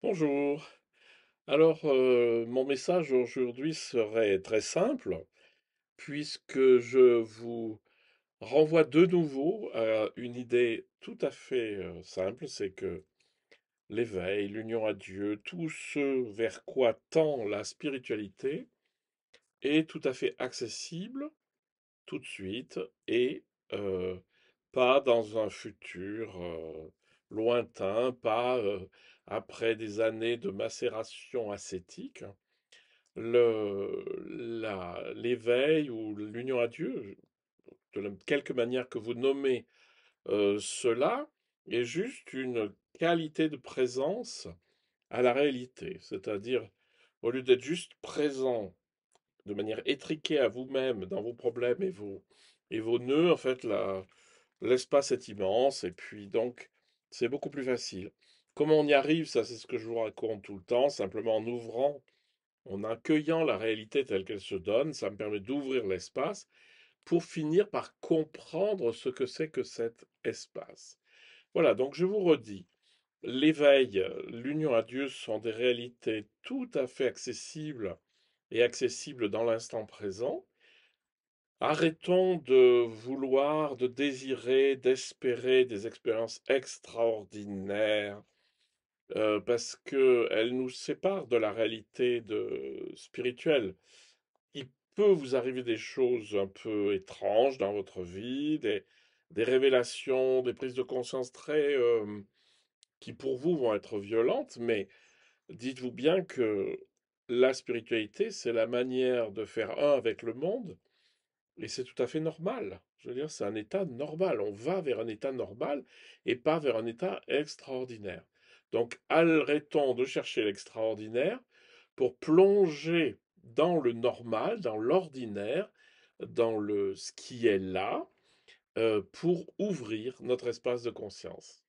Bonjour. Alors, mon message aujourd'hui serait très simple, puisque je vous renvoie de nouveau à une idée tout à fait simple, c'est que l'éveil, l'union à Dieu, tout ce vers quoi tend la spiritualité est tout à fait accessible tout de suite et euh, pas dans un futur lointain, pas après des années de macération ascétique. L'éveil ou l'union à Dieu, quelque manière que vous nommez cela, est juste une qualité de présence à la réalité. C'est-à-dire, au lieu d'être juste présent de manière étriquée à vous-même dans vos problèmes et vos nœuds, en fait, l'espace est immense et puis donc c'est beaucoup plus facile. Comment on y arrive, ça c'est ce que je vous raconte tout le temps, simplement en ouvrant, en accueillant la réalité telle qu'elle se donne, ça me permet d'ouvrir l'espace pour finir par comprendre ce que c'est que cet espace. Voilà, donc je vous redis, l'éveil, l'union à Dieu sont des réalités tout à fait accessibles et accessibles dans l'instant présent. Arrêtons de vouloir, de désirer, d'espérer des expériences extraordinaires, parce qu'elles nous séparent de la réalité spirituelle. Il peut vous arriver des choses un peu étranges dans votre vie, des révélations, des prises de conscience qui pour vous vont être violentes, mais dites-vous bien que la spiritualité, c'est la manière de faire un avec le monde, et c'est tout à fait normal. Je veux dire, c'est un état normal. On va vers un état normal et pas vers un état extraordinaire. Donc, arrêtons de chercher l'extraordinaire pour plonger dans le normal, dans l'ordinaire, dans ce qui est là, pour ouvrir notre espace de conscience.